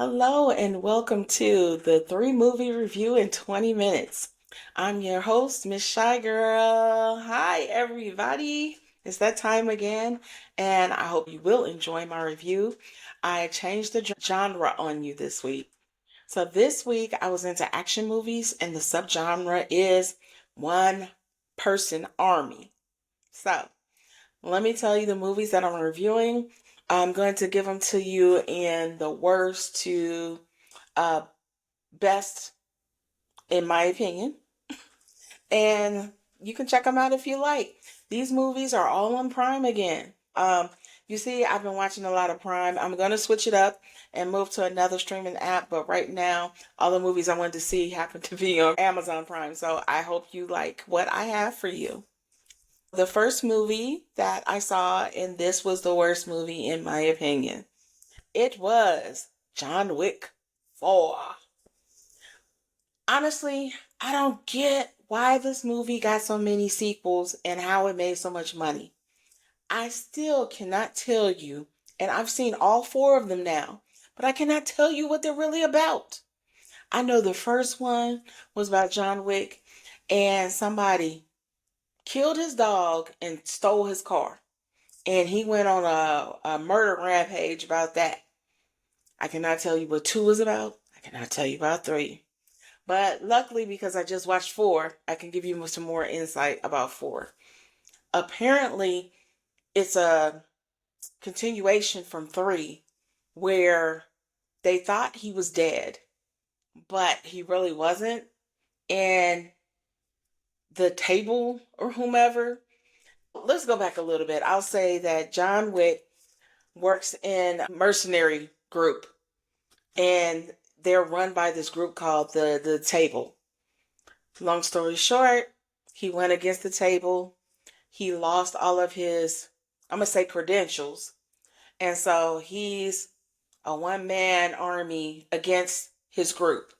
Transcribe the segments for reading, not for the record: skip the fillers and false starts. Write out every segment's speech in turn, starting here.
Hello and welcome to the 3 movie review in 20 minutes. I'm your host, Mz.ChiGurl. Hi, everybody. It's that time again, and I hope you will enjoy my review. I changed the genre on you this week. So this week I was into action movies, and the subgenre is one person army. So let me tell you the movies that I'm reviewing. I'm going to give them to you in the worst to uh, best, in my opinion. And you can check them out if you like. These movies are all on Prime again. You see, I've been watching a lot of Prime. I'm going to switch it up and move to another streaming app. But right now, all the movies I wanted to see happen to be on Amazon Prime. So I hope you like what I have for you. The first movie that I saw, and this was the worst movie in my opinion, it was John Wick 4. Honestly, I don't get why this movie got so many sequels and how it made so much money. I still cannot tell you, and I've seen all 4 of them now, but I cannot tell you what they're really about. I know the first one was about John Wick and somebody killed his dog and stole his car. And he went on a murder rampage about that. I cannot tell you what 2 is about. I cannot tell you about 3. But luckily, because I just watched 4, I can give you some more insight about 4. Apparently, it's a continuation from 3 where they thought he was dead, but he really wasn't. And the table or whomever, let's go back a little bit. I'll say that John Wick works in a mercenary group, and they're run by this group called the Table. Long story short, he went against the Table. He lost all of his, I'm going to say, credentials. And so he's a one-man army against his group.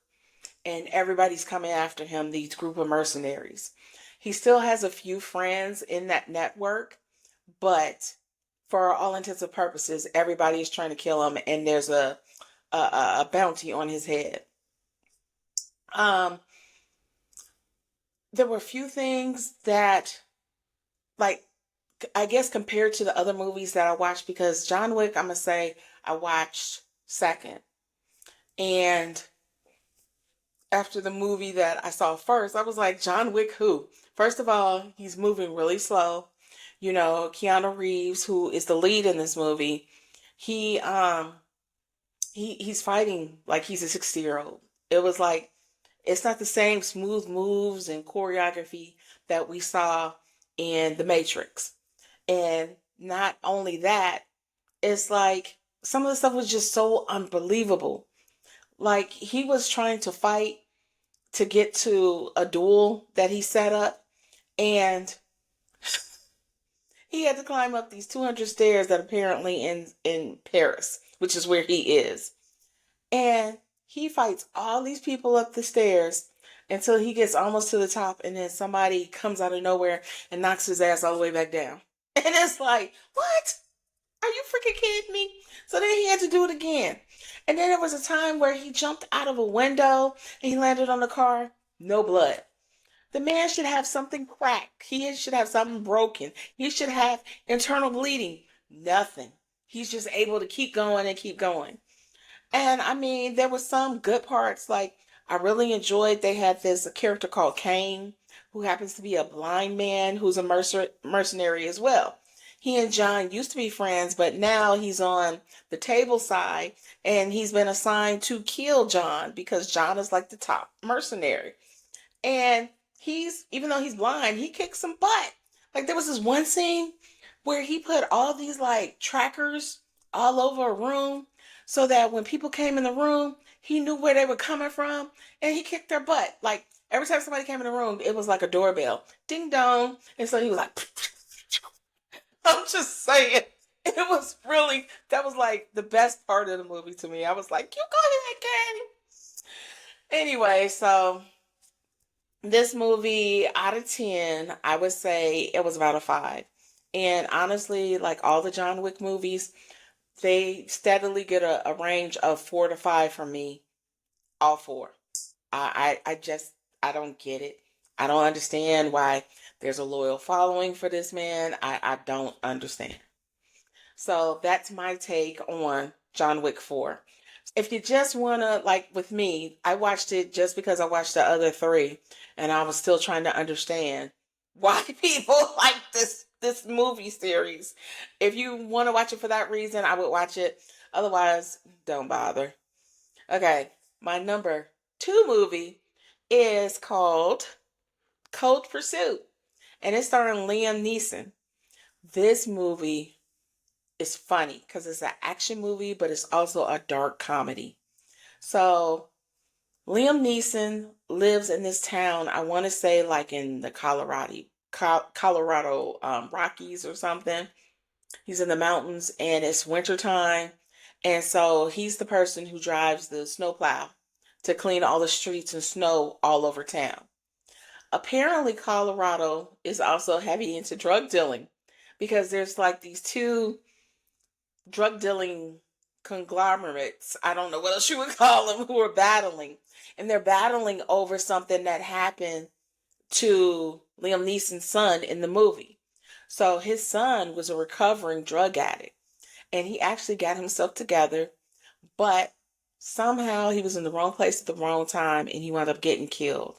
And everybody's coming after him, these group of mercenaries. He still has a few friends in that network, but for all intents and purposes, everybody is trying to kill him, and there's a bounty on his head. Um, there were a few things that, like, I guess compared to the other movies that I watched, because John Wick, I'm gonna say I watched second, and after the movie that I saw first, I was like, John Wick who? First of all, he's moving really slow. You know, Keanu Reeves, who is the lead in this movie, he he's fighting like he's a 60-year-old. It was like it's not the same smooth moves and choreography that we saw in The Matrix. And not only that, it's like some of the stuff was just so unbelievable. Like he was trying to fight to get to a duel that he set up, and he had to climb up these 200 stairs that apparently in Paris, which is where he is. And he fights all these people up the stairs until he gets almost to the top, and then somebody comes out of nowhere and knocks his ass all the way back down. And it's like, what? Are you freaking kidding me? So then he had to do it again. And then there was a time where he jumped out of a window and he landed on the car. No blood. The man should have something cracked. He should have something broken. He should have internal bleeding. Nothing. He's just able to keep going and keep going. And I mean, there were some good parts. Like, I really enjoyed, they had this a character called Kane, who happens to be a blind man who's a mercenary as well. He and John used to be friends, but now he's on the Table side, and he's been assigned to kill John because John is like the top mercenary. And he's, even though he's blind, he kicks some butt. Like, there was this one scene where he put all these like trackers all over a room so that when people came in the room, he knew where they were coming from and he kicked their butt. Like every time somebody came in the room, it was like a doorbell. Ding dong. And so he was like, I'm just saying. It was really, that was like the best part of the movie to me. I was like, you go ahead, Kane. Anyway, so this movie out of 10, I would say it was about a 5. And honestly, like all the John Wick movies, they steadily get a range of 4 to 5 from me. All four. I just, I don't get it. I don't understand why there's a loyal following for this man. I don't understand. So that's my take on John Wick 4. If you just want to, like with me, I watched it just because I watched the other three and I was still trying to understand why people like this movie series. If you want to watch it for that reason, I would watch it. Otherwise, don't bother. Okay, my number 2 movie is called Cold Pursuit and it's starring Liam Neeson. This movie is funny because it's an action movie, but it's also a dark comedy. So Liam Neeson lives in this town. I want to say like in the Colorado Rockies or something. He's in the mountains and it's wintertime. And so he's the person who drives the snowplow to clean all the streets and snow all over town. Apparently, Colorado is also heavy into drug dealing because there's like these two drug dealing conglomerates. I don't know what else you would call them who are battling. And they're battling over something that happened to Liam Neeson's son in the movie. So his son was a recovering drug addict and he actually got himself together, but somehow he was in the wrong place at the wrong time and he wound up getting killed.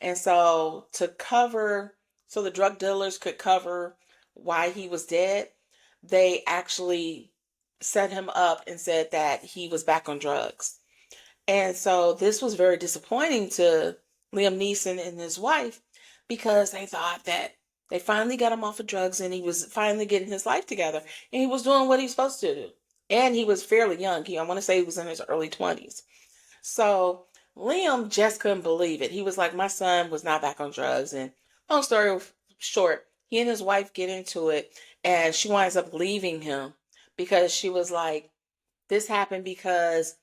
And so so the drug dealers could cover why he was dead, they actually set him up and said that he was back on drugs. And so this was very disappointing to Liam Neeson and his wife because they thought that they finally got him off of drugs and he was finally getting his life together and he was doing what he's supposed to do. And he was fairly young. I want to say he was in his early 20s. So Liam just couldn't believe it. He was like, my son was not back on drugs. And long story short, he and his wife get into it and she winds up leaving him because she was like, this happened because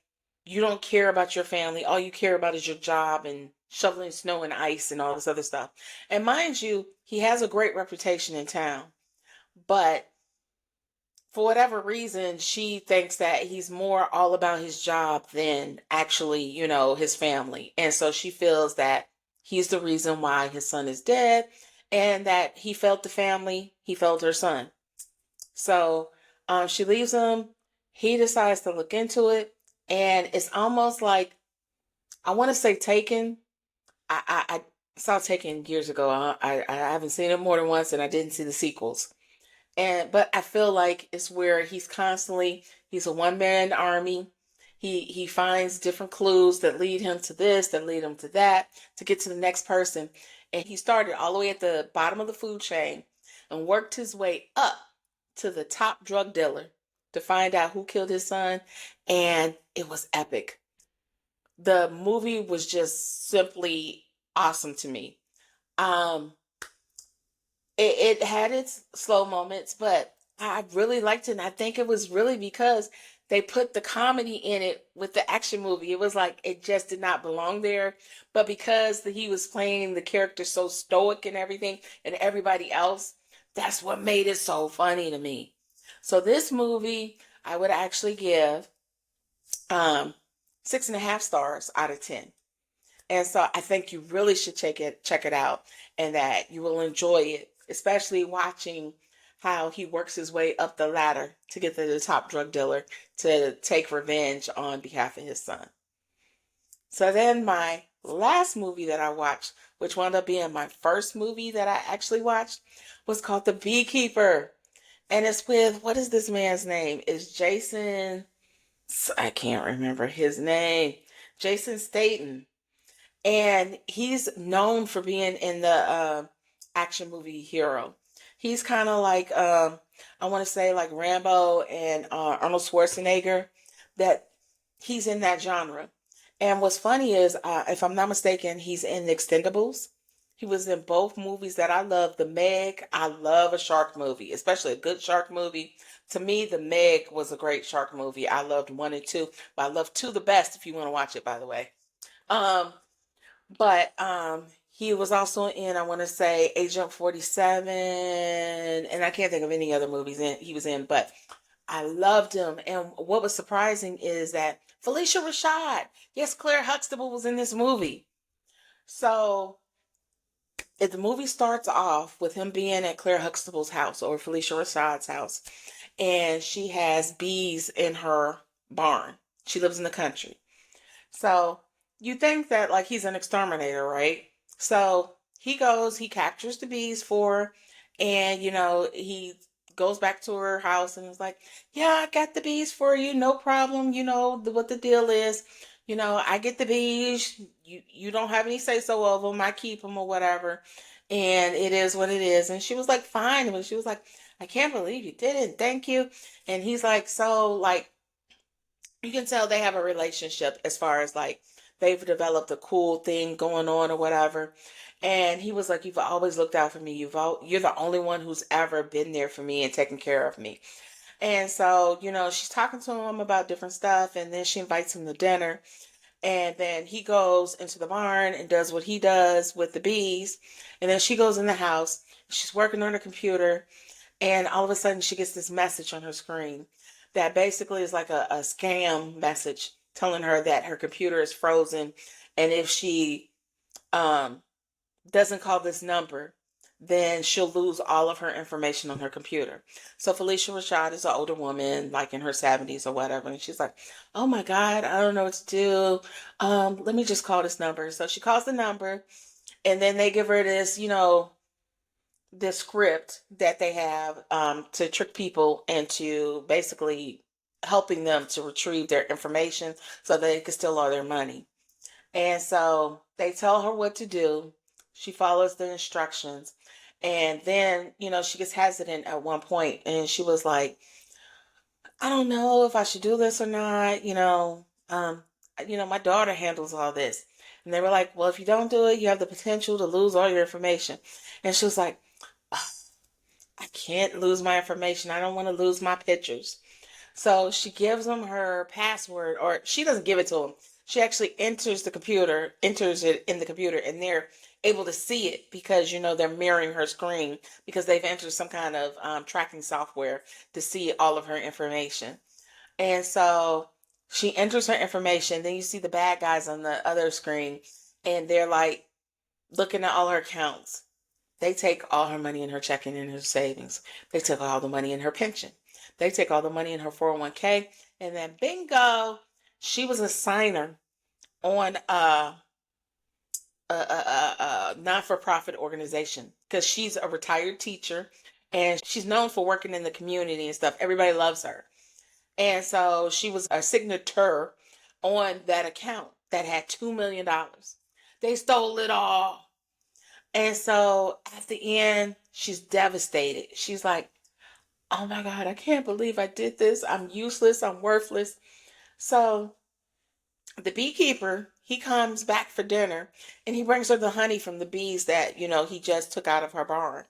you don't care about your family. All you care about is your job and shoveling snow and ice and all this other stuff. And mind you, he has a great reputation in town. But for whatever reason, she thinks that he's more all about his job than actually, his family. And so she feels that he's the reason why his son is dead and that he failed the family, he failed her son. So she leaves him. He decides to look into it. And it's almost like, I want to say Taken. I saw Taken years ago. I haven't seen it more than once and I didn't see the sequels. But I feel like it's where he's a one man army. He finds different clues that lead him to this, that lead him to that, to get to the next person. And he started all the way at the bottom of the food chain and worked his way up to the top drug dealer to find out who killed his son. And it was epic. The movie was just simply awesome to me. Um, it had its slow moments, but I really liked it. And I think it was really because they put the comedy in it with the action movie. It was like it just did not belong there. But because he was playing the character so stoic and everything, and everybody else, that's what made it so funny to me. So this movie, I would actually give 6.5 stars out of 10. And so I think you really should check it out and that you will enjoy it, especially watching how he works his way up the ladder to get to the top drug dealer to take revenge on behalf of his son. So then my last movie that I watched, which wound up being my first movie that I actually watched, was called The Beekeeper. And it's with, what is this man's name? It's Jason, I can't remember his name. Jason Statham. And he's known for being in the action movie hero. He's kind of like I want to say like Rambo and Arnold Schwarzenegger, that he's in that genre. And what's funny is, if I'm not mistaken, he's in the Extendables. He was in both movies that I love. The Meg, I love a shark movie, especially a good shark movie. To me, The Meg was a great shark movie. I loved one and two, but I love two the best if you want to watch it, by the way. Um, but he was also in, I want to say, Agent 47, and I can't think of any other movies he was in, but I loved him. And what was surprising is that Felicia Rashad, yes, Claire Huxtable was in this movie. So if the movie starts off with him being at Claire Huxtable's house or Felicia Rashad's house, and she has bees in her barn. She lives in the country. So you think that like he's an exterminator, right? So he goes, he captures the bees for her, and he goes back to her house and is like, "Yeah, I got the bees for you, no problem. What the deal is. I get the bees. You don't have any say so of them. I keep them or whatever, and it is what it is." And she was like, "Fine," but she was like, "I can't believe you did it. Thank you." And he's like, "So like." You can tell they have a relationship as far as like they've developed a cool thing going on or whatever. And he was like, "You've always looked out for me. You're the only one who's ever been there for me and taken care of me." And so, she's talking to him about different stuff, and then she invites him to dinner. And then he goes into the barn and does what he does with the bees. And then she goes in the house. She's working on her computer, and all of a sudden she gets this message on her screen that basically is like a scam message telling her that her computer is frozen, and if she um, doesn't call this number, then she'll lose all of her information on her computer. So Felicia Rashad is an older woman, like in her 70s or whatever, and she's like, "Oh my God, I don't know what to do. Let me just call this number." So she calls the number, and then they give her this script that they have to trick people into basically helping them to retrieve their information so they can steal all their money. And so they tell her what to do. She follows the instructions. And then, she gets hesitant at one point and she was like, "I don't know if I should do this or not. My daughter handles all this." And they were like, "Well, if you don't do it, you have the potential to lose all your information." And she was like, "I can't lose my information. I don't want to lose my pictures." So she gives him her password, or she doesn't give it to him. She actually enters it in the computer, and they're able to see it because, they're mirroring her screen because they've entered some kind of tracking software to see all of her information. And so she enters her information. Then you see the bad guys on the other screen, and they're like looking at all her accounts. They take all her money in her checking and her savings. They took all the money in her pension. They take all the money in her 401k. And then bingo, she was a signer on a not-for-profit organization because she's a retired teacher and she's known for working in the community and stuff. Everybody loves her. And so she was a signature on that account that had $2 million. They stole it all. And so at the end, she's devastated. She's like, "Oh my God, I can't believe I did this. I'm useless. I'm worthless." So the beekeeper, he comes back for dinner and he brings her the honey from the bees that, he just took out of her barn.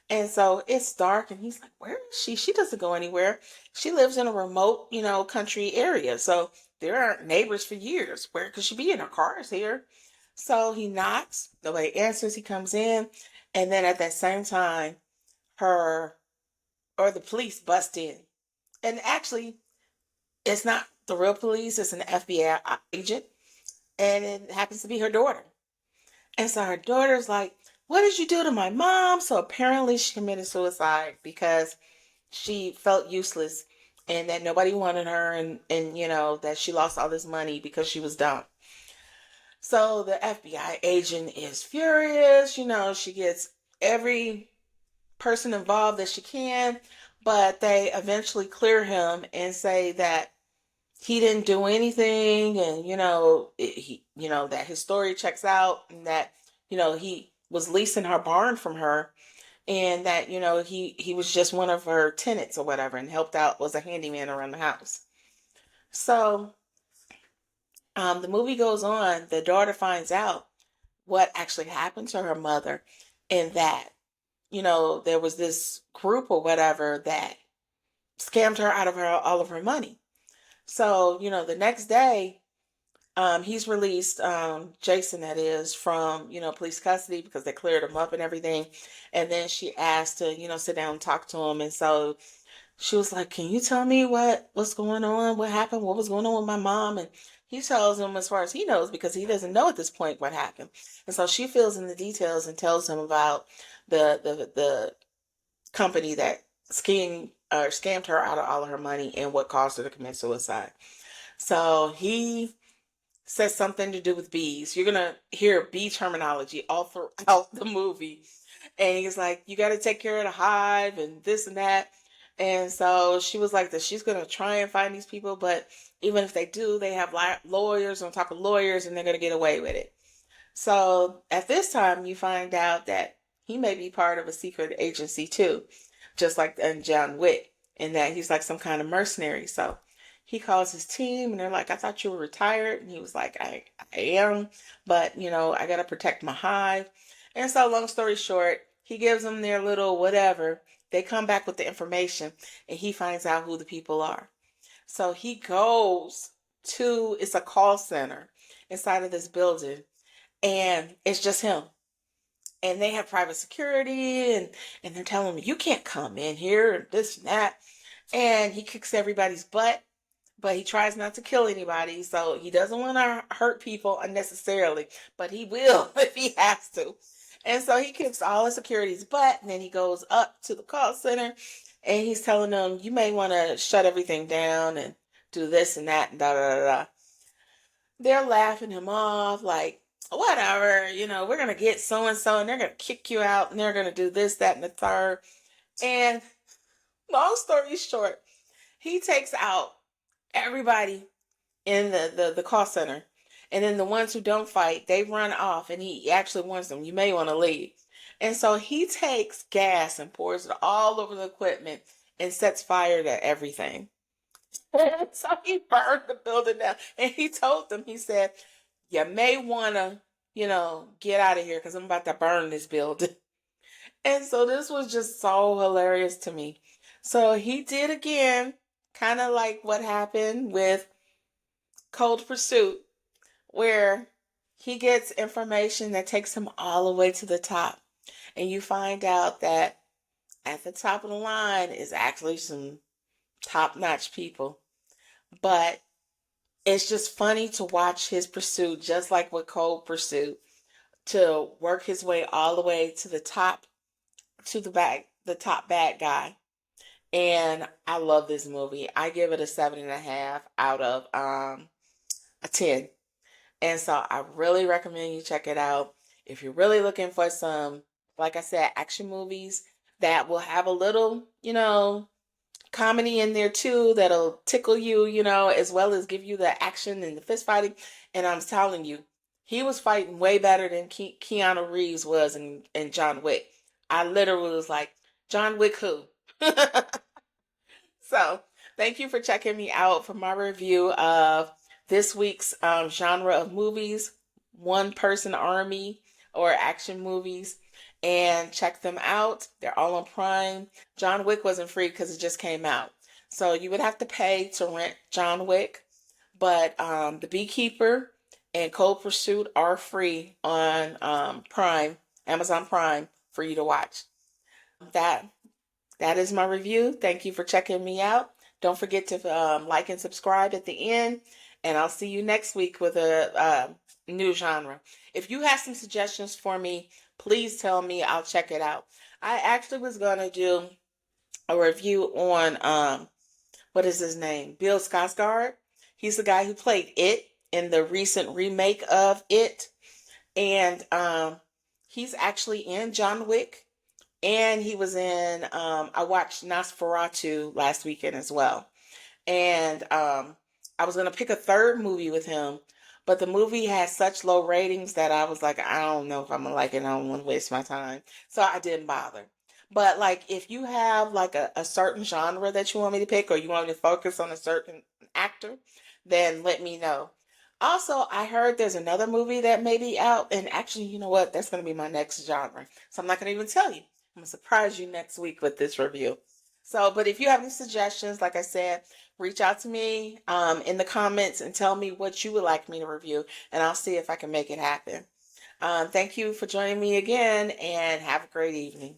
And so it's dark and he's like, "Where is she? She doesn't go anywhere. She lives in a remote, country area. So there aren't neighbors for years. Where could she be? In her car is here." So he knocks, nobody answers, he comes in, and then at that same time, her or the police bust in. And actually, it's not the real police, it's an FBI agent, and it happens to be her daughter. And so her daughter's like, "What did you do to my mom?" So apparently she committed suicide because she felt useless and that nobody wanted her, and that she lost all this money because she was dumb. So the FBI agent is furious. She gets every person involved that she can, but they eventually clear him and say that he didn't do anything, and that his story checks out, and that he was leasing her barn from her, and that he was just one of her tenants or whatever, and helped out, was a handyman around the house. So the movie goes on. The daughter finds out what actually happened to her mother, and that, there was this group or whatever that scammed her out of her all of her money. So, the next day, he's released, Jason, that is, from, police custody because they cleared him up and everything. And then she asked to, sit down and talk to him. And so she was like, "Can you tell me what's going on? What happened? What was going on with my mom?" And he tells him as far as he knows because he doesn't know at this point what happened. And so she fills in the details and tells him about the company that scammed her out of all of her money and what caused her to commit suicide. So he says something to do with bees. You're gonna hear bee terminology all throughout the movie. And he's like, "You got to take care of the hive and this and that." And so she was like that she's gonna try and find these people, but even if they do, they have lawyers on top of lawyers, and they're gonna get away with it. So at this time, you find out that he may be part of a secret agency too, just like in John Wick, in that he's like some kind of mercenary. So he calls his team and they're like, "I thought you were retired." And he was like, I am, but I got to protect my hive. And so, long story short, he gives them their little whatever. They come back with the information and he finds out who the people are. So he goes to, it's a call center inside of this building, and it's just him. And they have private security, and they're telling him, "You can't come in here," and this and that. And he kicks everybody's butt, but he tries not to kill anybody. So he doesn't want to hurt people unnecessarily, but he will if he has to. And so he kicks all the security's butt, and then he goes up to the call center and he's telling them, "You may want to shut everything down and do this and that and da da da da." They're laughing him off like, "Whatever, we're going to get so and so and they're going to kick you out and they're going to do this, that, and the third." And long story short, he takes out everybody in the call center. And then the ones who don't fight, they run off, and he actually warns them, "You may want to leave." And so he takes gas and pours it all over the equipment and sets fire to everything. So he burned the building down. And he told them, he said, "You may want to, get out of here because I'm about to burn this building." And so this was just so hilarious to me. So he did again, kind of like what happened with Cold Pursuit, where he gets information that takes him all the way to the top. And you find out that at the top of the line is actually some top notch people. But it's just funny to watch his pursuit, just like with Cold Pursuit, to work his way all the way to the top, to the top bad guy. And I love this movie. I give it a 7.5 out of a 10. And so I really recommend you check it out. If you're really looking for some, like I said, action movies that will have a little, comedy in there too, that'll tickle you, as well as give you the action and the fist fighting. And I'm telling you, he was fighting way better than Keanu Reeves was in John Wick. I literally was like, "John Wick who?" So, thank you for checking me out for my review of this week's genre of movies, One Person Army or action movies. And check them out. They're all on Prime. John Wick wasn't free because it just came out. So you would have to pay to rent John Wick. But The Beekeeper and Cold Pursuit are free on Prime, Amazon Prime, for you to watch. That that is my review. Thank you for checking me out. Don't forget to like and subscribe at the end. And I'll see you next week with a new genre. If you have some suggestions for me, please tell me. I'll check it out. I actually was going to do a review on, what is his name? Bill Skarsgård. He's the guy who played It in the recent remake of It. And he's actually in John Wick. And he was in, I watched Nosferatu last weekend as well. And I was going to pick a third movie with him, but the movie had such low ratings that I was like, "I don't know if I'm going to like it. I don't want to waste my time." So I didn't bother. But like, if you have like a certain genre that you want me to pick, or you want me to focus on a certain actor, then let me know. Also, I heard there's another movie that may be out, and actually, you know what? That's going to be my next genre. So I'm not going to even tell you. I'm going to surprise you next week with this review. So, but if you have any suggestions, like I said, reach out to me in the comments and tell me what you would like me to review, and I'll see if I can make it happen. Thank you for joining me again, and have a great evening.